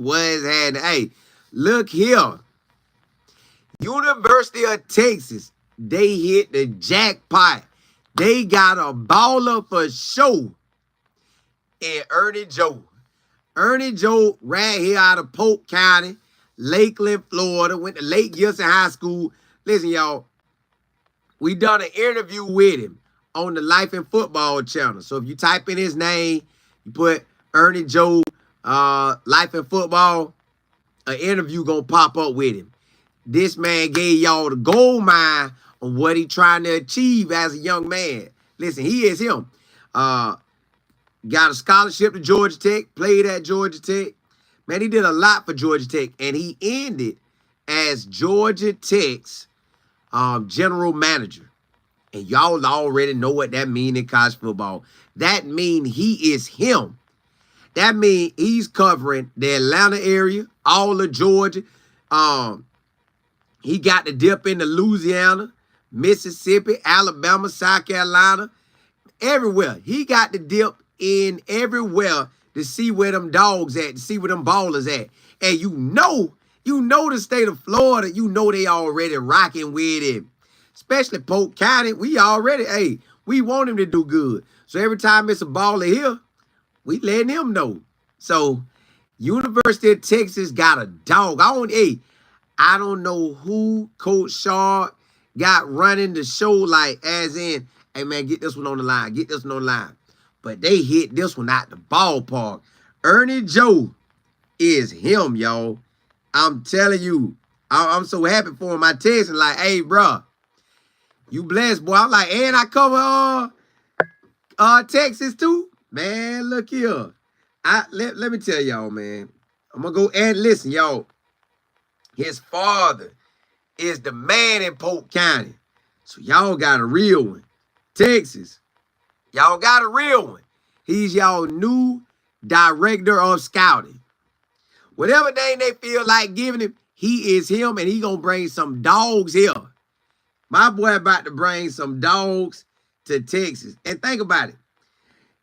Was had hey, look here. University of Texas, they hit the jackpot. They got a baller for sure. And Ernie Joe. Ernie Joe right here out of Polk County, Lakeland, Florida. Went to Lake Gilson High School. Listen, y'all, we done an interview with him on the Life and Football channel. So if you type in his name, you put Ernie Joe, Life and Football, an interview gonna pop up with him. This man gave y'all the gold mine on what he trying to achieve as a young man. Listen, he is him. Got a scholarship to Georgia Tech, played at Georgia Tech. Man, he did a lot for Georgia Tech, and he ended as Georgia Tech's general manager. And y'all already know what that means in college football. That means he is him. That means he's covering the Atlanta area, all of Georgia. He got to dip into Louisiana, Mississippi, Alabama, South Carolina, everywhere. He got to dip in everywhere to see where them dogs at, to see where them ballers at. And you know the state of Florida, you know they already rocking with him. Especially Polk County, we want him to do good. So every time it's a baller here, we letting him know. So University of Texas got a dog. I don't know who Coach Shaw got running the show like as in, hey man, get this one on the line, get this one on the line. But they hit this one out the ballpark. Ernie Joe is him, y'all. I'm telling you, I'm so happy for him. I text him like, hey, bro, you blessed, boy. I'm like, and I cover Texas too. Man, look here. Let me tell y'all, man. I'm gonna go and listen, y'all. His father is the man in Polk County. So y'all got a real one. Texas. Y'all got a real one. He's y'all new director of scouting. Whatever name they feel like giving him, he is him, and he gonna bring some dogs here. My boy about to bring some dogs to Texas. And think about it.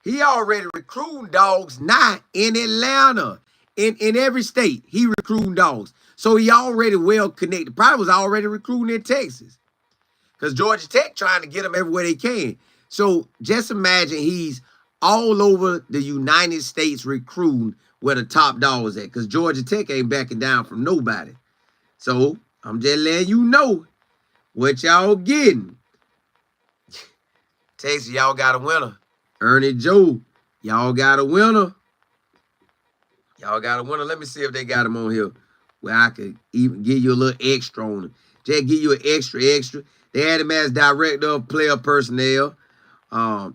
He already recruiting dogs now in Atlanta. In every state, he recruiting dogs. So he already well connected. Probably was already recruiting in Texas. Because Georgia Tech trying to get him everywhere they can. So just imagine he's all over the United States recruiting where the top dogs at. Because Georgia Tech ain't backing down from nobody. So I'm just letting you know what y'all getting. Texas, y'all got a winner. Ernie Joe, y'all got a winner. Y'all got a winner. Let me see if they got him on here where I could even give you a little extra on him. Just give you an extra. They had him as director of player personnel. Man,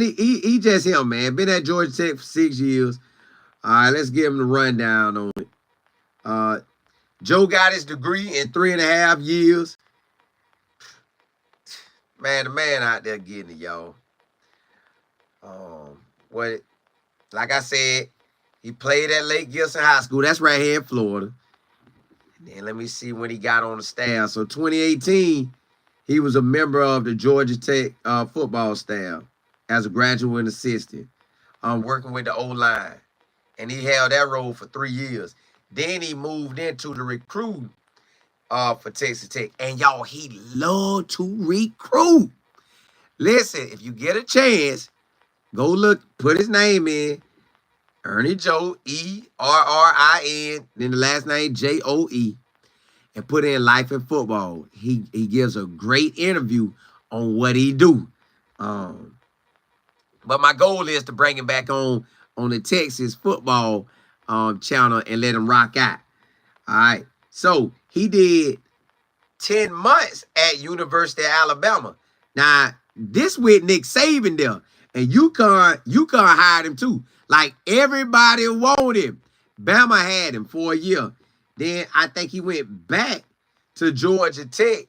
he just him, man. Been at Georgia Tech for 6 years. All right, let's give him the rundown on it. Joe got his degree in 3.5 years. Man, the man out there getting it, y'all. Like I said, he played at Lake Gilson High School. That's right here in Florida. And then let me see when he got on the staff. So 2018, he was a member of the Georgia Tech football staff as a graduate assistant, working with the O-line. And he held that role for 3 years. Then he moved into the recruit for Texas Tech. And y'all, he loved to recruit. Listen, if you get a chance, go look, put his name in. Ernie Joe, E-R-R-I-N, then the last name J-O-E, and put in Life and Football. He gives a great interview on what he do. But my goal is to bring him back on the Texas football channel and let him rock out. All right. So he did 10 months at University of Alabama. Now, this with Nick Saban there. And UConn hired him too. Like everybody wanted him. Bama had him for a year. Then I think he went back to Georgia Tech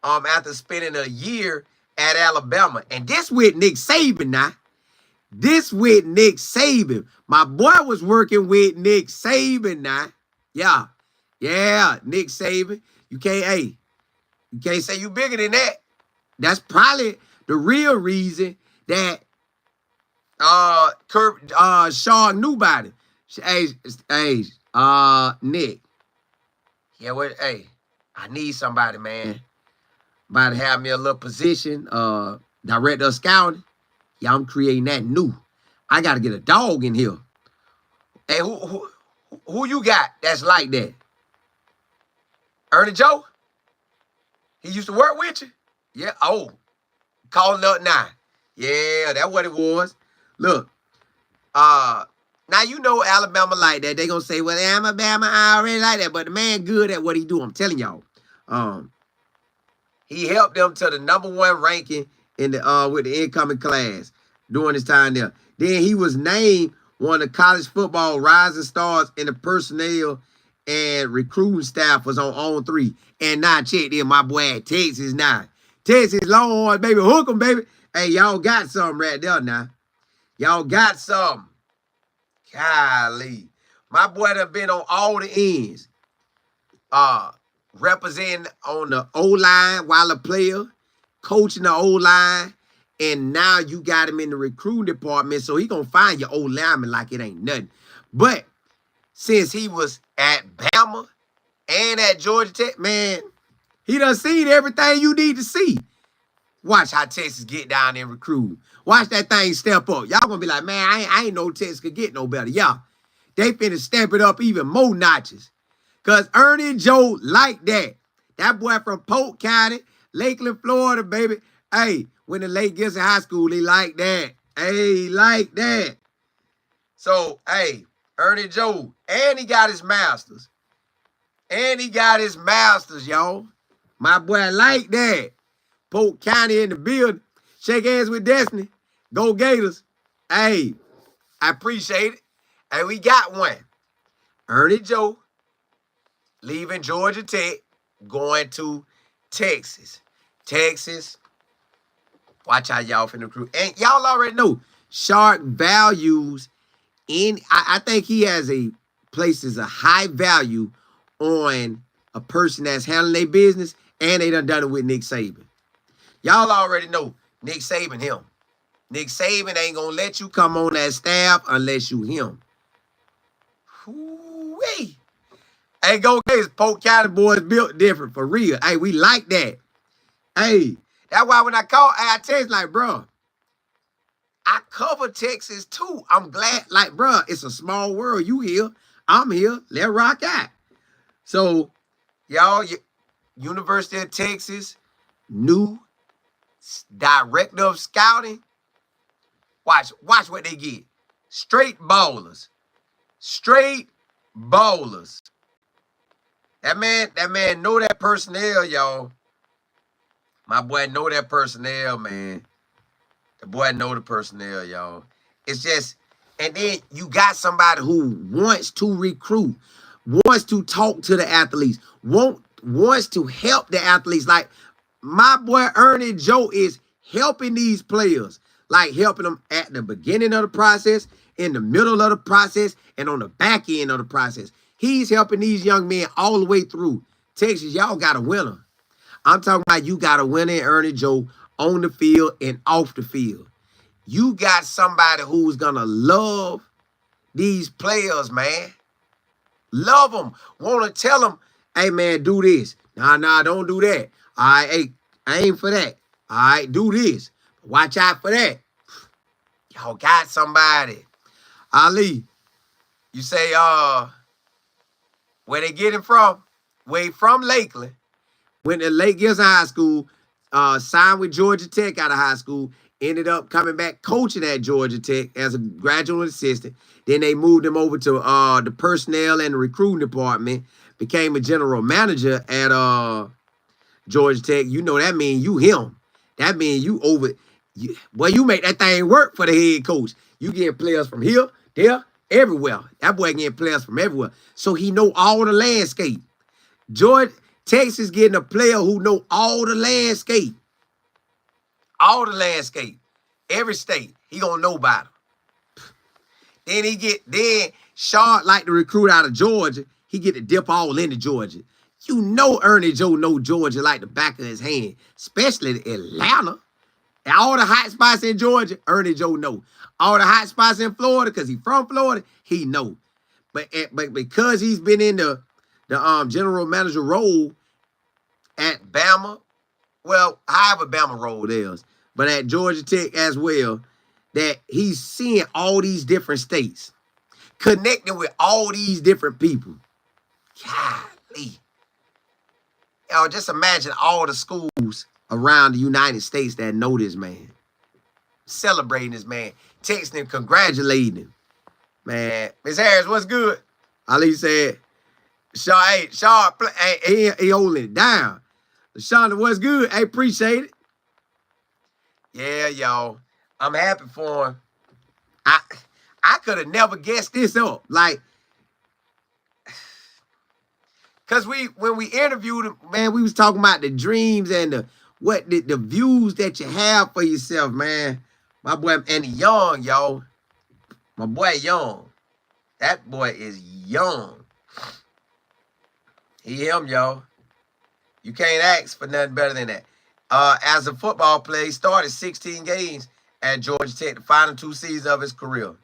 after spending a year at Alabama. And this with Nick Saban now. This with Nick Saban. My boy was working with Nick Saban now. Yeah. Yeah, Nick Saban. You can't say you bigger than that. That's probably the real reason that Shaw knew about it. Hey, Nick. Yeah, what? Hey, I need somebody, man. About to have me a little position, director of scouting. Yeah, I'm creating that new. I got to get a dog in here. Hey, who you got that's like that? Ernie Joe? He used to work with you? Yeah. Oh, calling up now. Yeah, that's what it was. Look, now you know Alabama like that. They gonna say, well, Alabama I already like that, but the man good at what he do. I'm telling y'all. He helped them to the #1 ranking in the with the incoming class during his time there. Then he was named one of the college football rising stars in the personnel and recruiting staff was on 3. And now check there, my boy at Texas now. Texas Longhorn, baby, hook 'em, baby. Hey, y'all got something right there now. Y'all got something. Golly. My boy done been on all the ends. Representing on the O-line while a player, coaching the O-line, and now you got him in the recruiting department, so he gonna find your O-lineman like it ain't nothing. But since he was at Bama and at Georgia Tech, man, he done seen everything you need to see. Watch how Texas get down and recruit. Watch that thing step up. Y'all gonna be like, man, I ain't know Texas could get no better. Yeah, they finna step it up even more notches. Because Ernie Joe like that. That boy from Polk County, Lakeland, Florida, baby. Hey, when the Lake gets in high school, he like that. Hey, he like that. So, hey, Ernie Joe, and he got his masters. And he got his masters, y'all. My boy like that. Polk County in the building. Shake hands with Destiny. Go Gators. Hey, I appreciate it. Hey, we got one. Ernie Joe leaving Georgia Tech, going to Texas. Texas. Watch how y'all finna recruit. And y'all already know Shark values in, I think he has places a high value on a person that's handling their business, and they done it with Nick Saban. Y'all already know Nick Saban him. Nick Saban ain't gonna let you come on that staff unless you him. Whoo-wee. Hey, go Gators. Polk County boys built different, for real. Hey, we like that. Hey, that's why when I call, I text like, bro, I cover Texas too. I'm glad, like, bro, it's a small world. You here, I'm here. Let's rock out. So, y'all, University of Texas, new director of scouting. Watch what they get. Straight ballers. Straight ballers. That man know that personnel, y'all. My boy know that personnel, man. The boy know the personnel, y'all. It's just, and then you got somebody who wants to recruit, wants to talk to the athletes, wants to help the athletes. Like my boy Ernie Joe is helping these players, like helping them at the beginning of the process, in the middle of the process, and on the back end of the process. He's helping these young men all the way through. Texas, y'all got a winner. I'm talking about you got a winner in Ernie Joe on the field and off the field. You got somebody who's going to love these players, man. Love them. Want to tell them, hey, man, do this. Nah, don't do that. All right, hey, I ain't for that. All right, do this. Watch out for that. Y'all got somebody. Ali, you say, where they get him from? Where he from? Lakeland. Went to Lake Gibson High School, signed with Georgia Tech out of high school, ended up coming back coaching at Georgia Tech as a graduate assistant. Then they moved him over to the personnel and the recruiting department, became a general manager at Georgia Tech. You know that means you him. That means you over. You make that thing work for the head coach. You get players from here, there, everywhere. That boy getting players from everywhere. So he know all the landscape. Texas getting a player who know all the landscape. All the landscape. Every state. He gonna know about them. Then Sharp like to recruit out of Georgia. He get to dip all into Georgia. You know Ernie Joe know Georgia like the back of his hand. Especially Atlanta. And all the hot spots in Georgia, Ernie Joe know. All the hot spots in Florida, because he from Florida, he know. But because he's been in the general manager role at Bama, well, however Bama role is, but at Georgia Tech as well, that he's seeing all these different states, connecting with all these different people. Golly. Yo, just imagine all the schools around the United States that know this man, celebrating this man, texting him, congratulating him. Man, Miss Harris, what's good? Ali said, Shaw, he holding it down. Shonda, what's good? Hey, appreciate it. Yeah, y'all. I'm happy for him. I could have never guessed this up. Like, because when we interviewed him, man, we was talking about the dreams and the views that you have for yourself, man. My boy, and young, y'all. My boy young. That boy is young. Him, y'all. You can't ask for nothing better than that. As a football player, he started 16 games at Georgia Tech, the final 2 seasons of his career.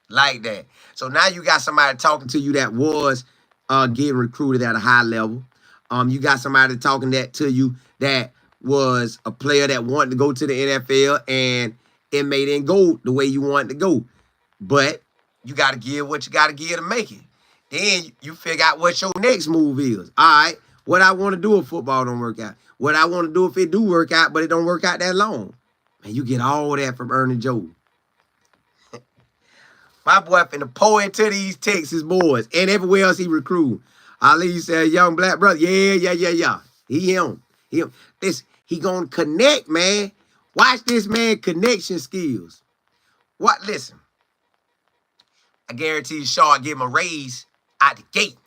Like that. So now you got somebody talking to you that was getting recruited at a high level. You got somebody talking that to you that was a player that wanted to go to the NFL and it made it go the way you wanted to go. But you got to give what you got to give to make it. Then you figure out what your next move is. All right, what I want to do if football don't work out. What I want to do if it do work out, but it don't work out that long. Man, you get all that from Errin Joe. My boy finna pour into these Texas boys and everywhere else he recruit. Ali said, young black brother. Yeah. He him. He gonna connect, man. Watch this man connection skills. What? Listen. I guarantee you, Shaw give him a raise out the gate.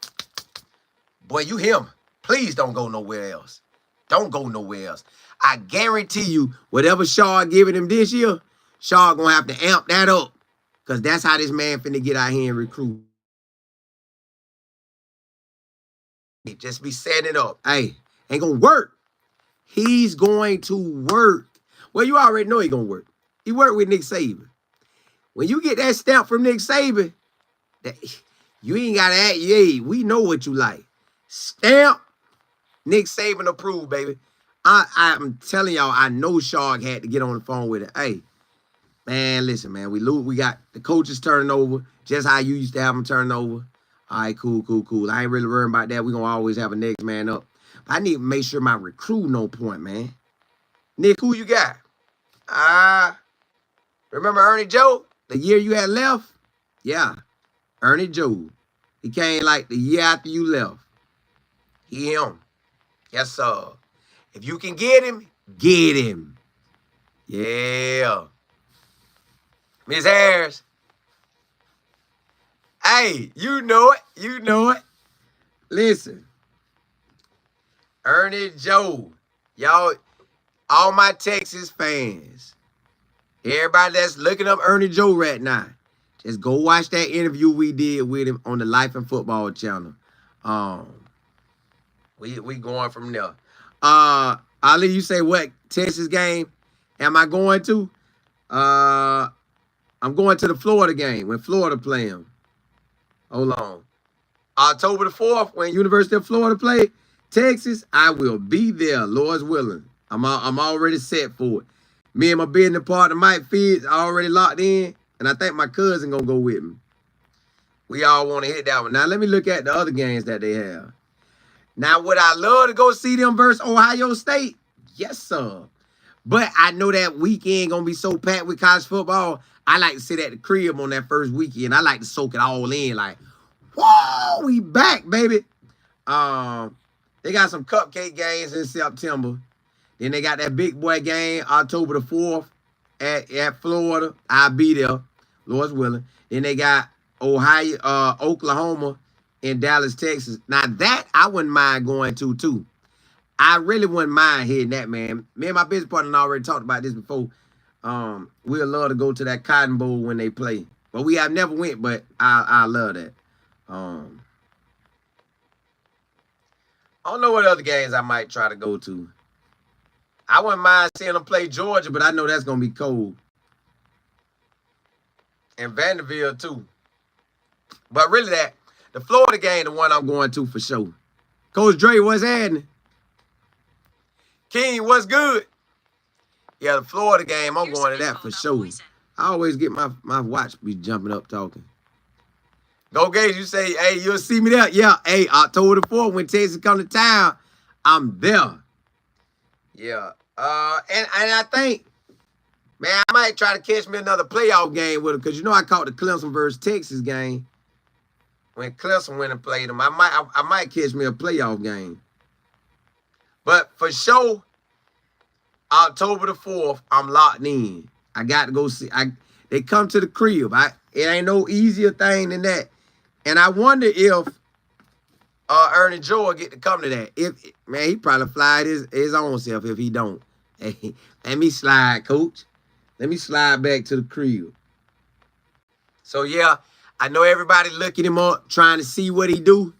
Boy, you him. Please don't go nowhere else. Don't go nowhere else. I guarantee you, whatever Shaw giving him this year, Shaw gonna have to amp that up. Because that's how this man finna get out here and recruit. Just be setting it up. Hey, ain't gonna work. He's going to work. Well, you already know he's gonna work. He worked with Nick Saban. When you get that stamp from Nick Saban, you ain't gotta act, yeah, we know what you like. Stamp, Nick Saban approved, baby. I'm telling y'all, I know Shark had to get on the phone with it. Hey, man, listen, man, we got the coaches turning over, just how you used to have them turn over. All right, cool. I ain't really worried about that. We're going to always have a next man up. But I need to make sure my recruit no point, man. Nick, who you got? Remember Ernie Joe? The year you had left? Yeah, Ernie Joe. He came like the year after you left. He him. Yes, sir. If you can get him, get him. Yeah. Miss Harris. Hey, you know it. Listen. Ernie Joe. Y'all, all my Texas fans. Everybody that's looking up Ernie Joe right now. Just go watch that interview we did with him on the Life and Football channel. We going from there. Ali, you say what Texas game am I going to? I'm going to the Florida game when Florida play them. Hold on. October the 4th, when University of Florida play Texas, I will be there, Lord's willing. I'm already set for it. Me and my business partner, Mike Fitz, already locked in, and I think my cousin gonna go with me. We all want to hit that one. Now, let me look at the other games that they have. Now, would I love to go see them versus Ohio State? Yes, sir. But I know that weekend gonna be so packed with college football, I like to sit at the crib on that first weekend. I like to soak it all in, like, whoa, we back, baby. They got some cupcake games in September. Then they got that big boy game October the 4th at Florida. I'll be there, Lord's willing. Then they got Oklahoma and Dallas, Texas. Now that I wouldn't mind going to too. I really wouldn't mind hitting that, man. Me and my business partner already talked about this before. We'd love to go to that Cotton Bowl when they play. But we have never went, but I love that. I don't know what other games I might try to go to. I wouldn't mind seeing them play Georgia, but I know that's going to be cold. And Vanderbilt, too. But really the Florida game, the one I'm going to for sure. Coach Dre, what's happening? King, what's good? Yeah, the Florida game, I'm going to that for sure. I always get my watch be jumping up talking. Go Gage, you say, hey, you'll see me there. Yeah, hey, October the 4th, when Texas come to town, I'm there. Yeah. And I think, man, I might try to catch me another playoff game with him, because you know I caught the Clemson versus Texas game. When Clemson went and played them, I might catch me a playoff game. But for sure, October the 4th, I'm locked in. I got to go see. They come to the crib. It ain't no easier thing than that. And I wonder if Errin Joe will get to come to that. Man, he probably fly his own self if he don't. Hey, let me slide, coach. Let me slide back to the crib. So, yeah, I know everybody looking him up, trying to see what he do.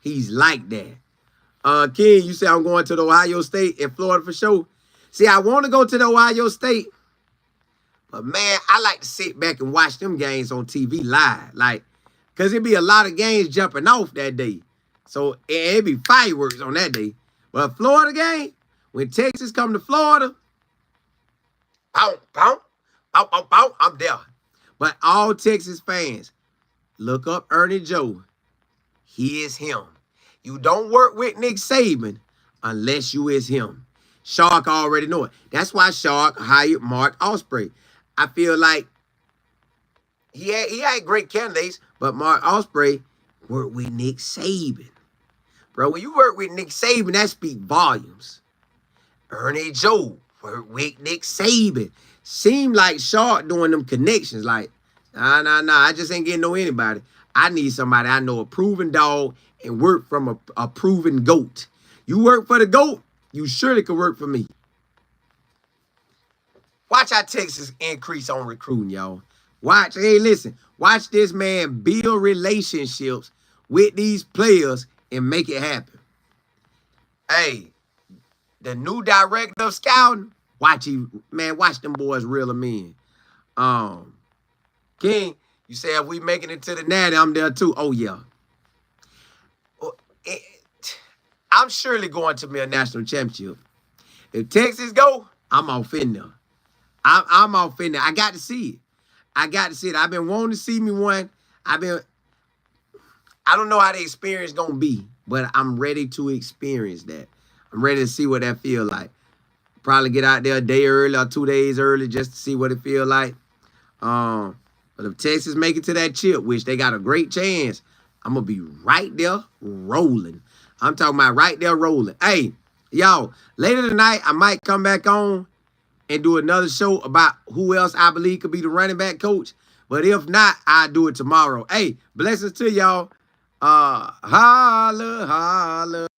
He's like that. King, you say I'm going to the Ohio State and Florida for sure. See, I want to go to the Ohio State, but, man, I like to sit back and watch them games on TV live. Like, because it be a lot of games jumping off that day. So, it be fireworks on that day. But Florida game, when Texas come to Florida, I'm there. But all Texas fans, look up Ernie Joe. He is him. You don't work with Nick Saban unless you is him. Shark already know it. That's why Shark hired Mark Osprey. I feel like he had great candidates, but Mark Osprey worked with Nick Saban. Bro, when you work with Nick Saban, that speaks volumes. Ernie Joe worked with Nick Saban. Seemed like Shark doing them connections. Like, nah, I just ain't getting to know anybody. I need somebody I know, a proven dog, and work from a proven GOAT. You work for the GOAT, you surely could work for me. Watch how Texas increase on recruiting, y'all. Watch, hey, listen. Watch this man build relationships with these players and make it happen. Hey, the new director of scouting, watch them boys reel them in. King, you say if we making it to the Natty, I'm there too. Oh, yeah. I'm surely going to be a national championship. If Texas go, I'm off in there. I'm off in there. I got to see it. I've been wanting to see me one. I don't know how the experience going to be, but I'm ready to experience that. I'm ready to see what that feel like. Probably get out there a day early or 2 days early just to see what it feel like. But if Texas make it to that chip, which they got a great chance, I'm going to be right there rolling. I'm talking about right there rolling. Hey, y'all, later tonight, I might come back on and do another show about who else I believe could be the running back coach. But if not, I'll do it tomorrow. Hey, blessings to y'all. Holla, holla.